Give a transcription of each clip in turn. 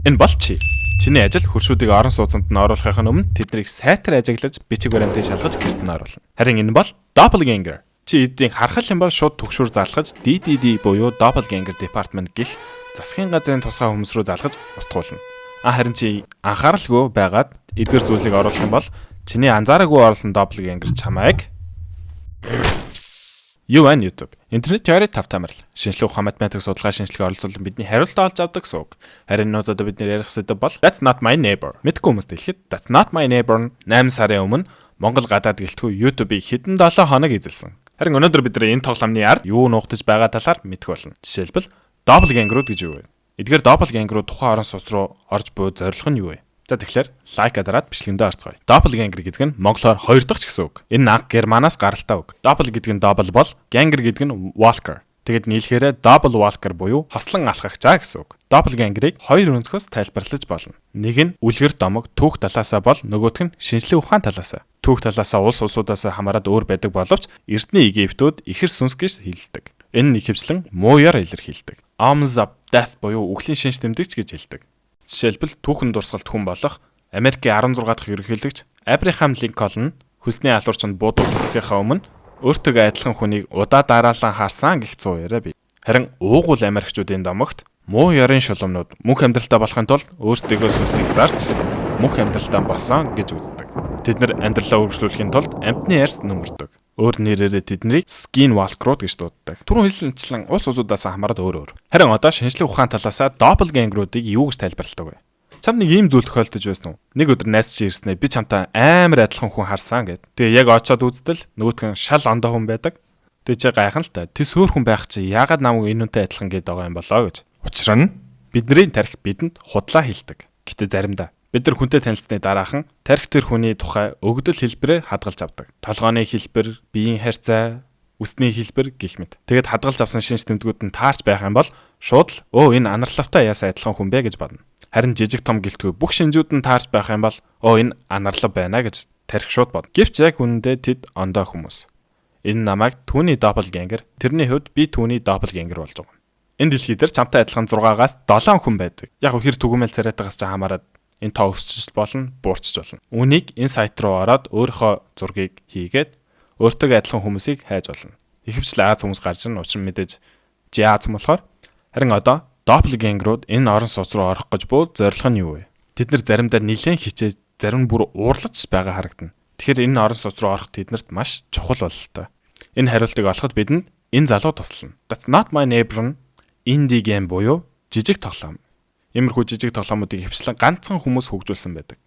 Энэ бол чи. Чиний ажил хөршүүдийг орон сууцанд нь оруулахын өмнө тэднийг сайтар ажиглаж бичиг баримтыг шалгаж гэрт нь оруулна. Харин энэ бол doppelganger. Чи эдийн харахал юм бол шууд түгшүүр залгаж DDD буюу doppelganger department гэх засгийн газрын тусгай хүмүүс рүү залгаж устгуулна. Харин чи анхааралгүй байгаад эдгээр зүйлийг оруулах юм бол чиний анзаараагүй оруулсан doppelganger чамайг YouTube. Интернет теори тавтамрал. Шинжлэх ухаан математик судалгаа шинжилгээ оролцуулан бидний хариултаа олж авдаг сууг. Харин нуудад бид ярих сэдэв бол That's not my neighbor. Мэдгүй хүмүүст хэлэхэд That's not my neighbor 8 сарын өмнө Монгол гадаад гэлтгүй YouTube-ийг хэдэн 7 хоног эзэлсэн. Харин өнөөдөр бид энэ тоглоомны ард юу нуугдаж байгаа талаар мэдэх болно. Жишээлбэл doppelganger-ууд гэж юу вэ? Эдгээр doppelganger-ууд тухайн орон сууц руу орж буй зорилго нь юу вэ? За тэгэхээр лайк дараад бичлэгэндээ орцгоё. Doppelganger гэдэг нь монголоор хоёр дахь ч гэсэн үг. Энэ нь анх германаас гаралтай үг. Doppel гэдэг нь double бол, ganger гэдэг нь walker. Тэгэд нийлхээрээ double walker буюу хослон алхагчаа гэсэн үг. Doppelganger-ыг хоёр өнцгөөс тайлбарлаж болно. Нэг нь үлгэр домог түүх талаасаа бол нөгөөх нь шинжлэх ухаан талаасаа. Түүх талаасаа улсуудаас хамаарат өөр байдаг боловч Эрдэнэ Египтүүд ихэр сүнс гэж хэлдэг. Энэ нь ихэвчлэн мууяар илэрхийлдэг. Omens of Death буюу үхлийн шинж тэмдэгч гэж хэлдэг. Жишээлбэл түүхэн дурсгалт хүн болох Америкийн 16 дахь ерөнхийлөгч Абрахам Линкольн хүсний алуурчанд буудалж өгөхийнхаа өмнө өөртөө адилхан хүнийг удаа дараалан харсан гэх зуу яриа бий. Харин уугуул Америкчуудын домогт муу ёрын шулуунууд мөнх амьдралтай болохын тулд өөрсдөө сүнсийг зарж мөнх амьдралтай болсон гэж үздэг. Тэд нар амьдралаа үргэлжлүүлэхийн тулд амьтны ярьс нөмөрдөг. Өөр нэрээрээ тэднийг skinwalker гэж дууддаг. Түрүүн хэлсэнчлэн улс улсуудаас хамаарат өөр өөр. Харин одоо шинжлэх ухаан талаасаа doppelganger-уудыг юу гэж тайлбарладаг вэ? Чамд нэг ийм зүйл тохиолдож байсан уу? Нэг өдөр найз чи ирснээр би чамтай амар адилхан хүн харсан гэд. Тэгээ яг очиод үзтэл нөгөөтгөн шал ондоо хүн байдаг. Тэгээ чи гайхан л та. Тэс өөр хүн байх чи яагаад намайг энүүнтэй адилхан гээд байгаа юм болоо гэж. Учир нь бидний тарих бидэнд худлаа хэлдэг. Гэтэ заримдаа бид нар хүнтэй танилцсны дараахан тарих тэр хүний тухай өгдөл хэлбэрээр хадгалж авдаг. Толгойн хэлбэр, биеийн харьцаа, үсний хэлбэр гэх мэт. Тэгэд хадгалж авсан шинж тэмдгүүд нь таарч байх юм бол шууд л энэ анарлавтай ясаа адилхан хүн бэ гэж бодно. Харин жижиг том гэлтгүй бүх шинжүүд нь таарч байх юм бол энэ анарлав байна гэж тарих шууд бодно. Гэвч яг үнэндээ тэд ондоо хүмүүс. Энэ намайг түүний doppelganger, тэрний хувьд би түүний doppelganger болж байгаа. Энэ дэлхий дээр чамтай адилхан 6-аас 7 хүн байдаг. Яг хэр түгээмэл царайтагаас ч хамаарат энэ тоо өсчж болно, буурчж болно. Үүнийг энэ сайт руу ороод өөрийнхөө зургийг хийгээд өөртөө адилхан хүмүүсийг хайж болно. Ихэвчлэн Аз хүмүүс гарч ирнэ, учир нь мэдээж чи Аз хүн болохоор. Харин одоо doppelganger-ууд энэ орон сууц руу орох гэж буу зорилго нь юу вэ? Тэд нар заримдаа нэлээд хичээж, зарим нь бүр уурлаж байгаа харагдана. Тэгэхээр энэ орон сууц руу орох тэднэрт маш чухал бололтой. Энэ хариултыг олоход бидэнд энэ залуу туслана. That's not my neighbor indie game буюу жижиг тоглоом. Иймэрхүү жижиг тоглоомуудыг хөвчлэн ганцхан хүмүүс хөгжүүлсэн байдаг.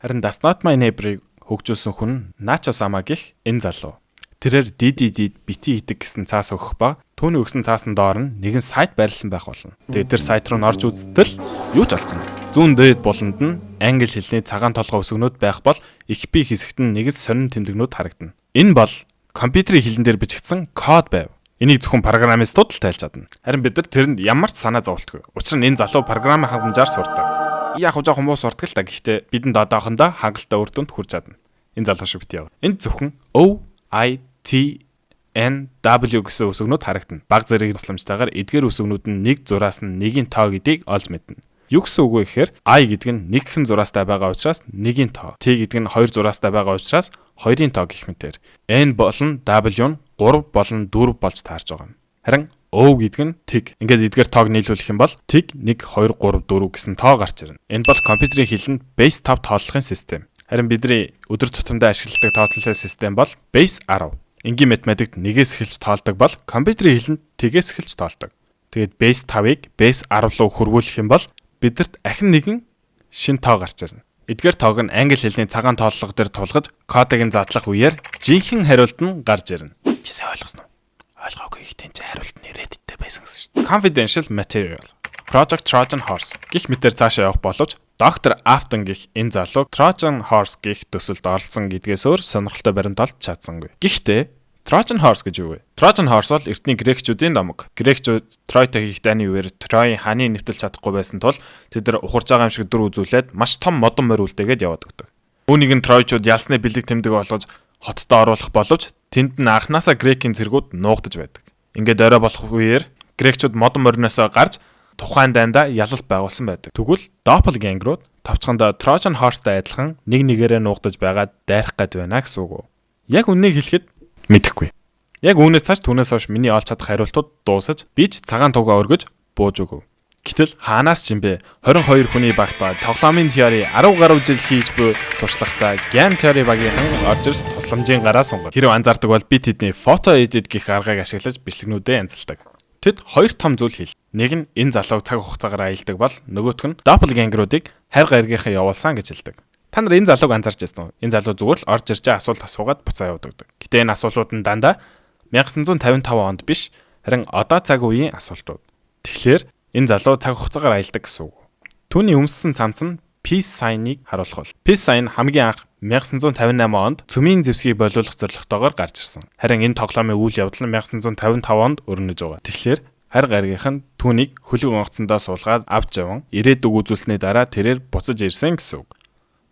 Харин That's not my neighbor-ыг хөгжүүлсэн хүн Nacho Sama гэх энэ залуу. Тэрээр DDD бити хийдэг гэсэн цаас өгөх ба түүний өгсөн цаасан доор нь нэгэн сайт байрлсан байх болно. Тэгээд тэр сайт руу норж үзтэл юу ч олцсон. Зүүн дээд буланд нь англи хэлний цагаан толгой өсгөнүүд байх бол XP хэсэгт нь нэгэн сонин тэмдэгнүүд харагдана. Энэ бол компьютерийн хэлэн дээр бичигдсэн код байв. Энийг зөвхөн программистууд л тайлж чадна. Харин бид нар тэрэнд ямар ч санаа зовлтгүй. Учир нь энэ залуу программын хангамжаар сурдаг. Яг уу жоохон муу сурдаг л та. Гэхдээ бидэнд одоохондоо хангалттай үр дүнд хүрч чадна. Энэ залуу шиг бит яв. Энд зөвхөн OITNW гэсэн үсгнүүд харагдана. Баг зэрэг тусламжтайгаар эдгээр үсгнүүд нь нэг зураас нь нэгийн тоо гэдгийг олж мэднэ. Юу гэсэн үг вэ гэхээр I гэдэг нь нэгхэн зураастай байгаа учраас нэгийн тоо. T гэдэг нь хоёр зураастай байгаа учраас хоёрын тоо гэх мэтээр. N болон W нь 3 болон 4 болж таарч байгаа юм. Харин O гэдэг нь тэг. Ингээд эдгээр тоог нийлүүлэх юм бол тэг 1 2 3 4 гэсэн тоо гарч ирнэ. Энэ бол компьютерийн хэлэнд base 5 тооллогын систем. Харин бидний өдөр тутамдаа ашигладаг тооцоололын систем бол base 10. Энгийн математикт нэгээс эхэлж тоолдог бол компьютерийн хэлэнд тэгээс эхэлж тоолдог. Тэгээд base 5-ыг base 10 руу хөрвүүлэх юм бол бидэрт ахин нэгэн шин тоо гарч ирнэ. Эдгээр тоог нь англи хэлний цагаан тооллого дээр тулгаж кодыг нь задлах үеэр жинхэнэ хариулт нь гарч ирнэ. Чи сайн ойлгосноо? Ойлгоогүй их тэнцээ хариулт нь Reddit-тэй байсан гэсэн шүү дээ. Confidential material. Project Trojan Horse гэх мэтээр цаашаа явах боловч Dr. Afton гэх энэ залуу Trojan Horse гэх төсөлд оролцсон гэдгээс өөр сонирхолтой баримт олж чадсангүй. Гэхдээ Trojan Horse гэж юу вэ? Trojan Horse бол эртний грекчүүдийн домог. Грекчүүд Тройтой хийх дайны үеэр Троийн хааны нэвтэлж чадахгүй байсан тул тэд нар ухарж байгаа юм шиг дүр үзүүлээд маш том модон морь үлдээгээд яваад өгдөг. Үүнийг нь Тройчууд ялсны бэлэг тэмдэг болгож хотод оруулах боловч тэнд нь анханасаа грекийн цэргүүд нуугдаж байдаг. Ингээд орой болох үеэр грекчүүд модон мориноосоо гарч тухайн дайндаа ялалт байгуулсан байдаг. Тэгвэл doppelganger-ууд товчхондоо Trojan horse-тай адилхан нэг нэгээрээ нуугдаж байгаад дайрах гээд байна гэсэн үг. Яг үннийг хэлэхэд мэдэхгүй. Яг үүнээс цааш түүнээс хойш миний олж чадах хариултууд дуусаж би ч цагаан тугаа өргөж бууж өгөв. Гэтэл хаанаас ч юм бэ 22 хүний багт ба тоглоомын теори 10 гаруй жил хийж буй туршлагатай game theory багийнхан орж ирж тусламжийн гараа сунгав. Хэрвээ анзаардаг бол би тэдний фото edit гэх аргыг ашиглаж бичлэгнүүдэд янзалдаг. Тэд хоёр том зүйл хэл. Нэг нь энэ залууг цаг хугацаагаар аялдаг бол нөгөөх нь doppelganger-уудыг хайр гаргийнхаа явуулсан гэж хэлдэг. Та нар энэ залууг анзаарч байсан уу? Энэ залуу зүгээр л орж ирж асуулт асуугаад буцаа явуулдаг. Гэтэ энэ асуултууд нь дандаа 1955 онд биш, харин одоо цаг үеийн асуултууд. Тэгэхээр энэ залуу цаг хугацаагаар аялдаг гэсэн үг. Түүний өмссөн цамц нь peace sign-ыг харуулах бол. Peace sign хамгийн анх 1958 онд цөмийн зэвсгийг болиулах зорилготойгоор гарч ирсэн. Харин энэ тоглоомын үйл явдал нь 1955 онд өрнөж байгаа. Тэгэхээр хайр гаргийнх нь түүнийг хөлөг онгоцсондоо суулгаад авч яван ирээдүг үзүүлсний дараа тэрээр буцаж ирсэн гэсэн үг.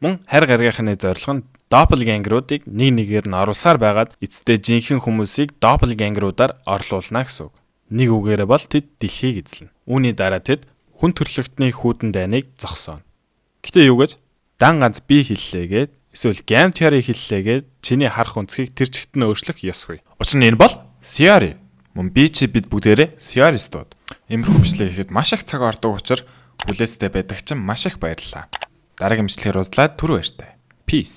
Мөн хайр гаргийнхны зорилго нь doppelganger-уудыг нэг нэгээр нь оруулсаар байгаад эцэстээ жинхэнэ хүмүүсийг doppelganger-уудаар орлуулна гэсэн үг. Нэг үгээрээ бол тэд дэлхийг эзлэнэ. Үүний дараа тэд хүн төрлөختний хүйтэн дайныг зогсооно. Гэтэ юу гэж дан ганц би хэллээгээд эсвэл game theory хэллээгээд чиний харах өнцгийг тэр чигт нь өөрчлөх ёсгүй. Учир нь энэ бол theory. Мөн би чи бид бүгдээрээ theoristууд. Иймэрхүү бичлэг хийхэд маш их цаг ордог учраас хүлээстэй байдаг чинь маш их баярлалаа. Дараагийн бичлэгээр уулзлаа түр баяртай. Peace.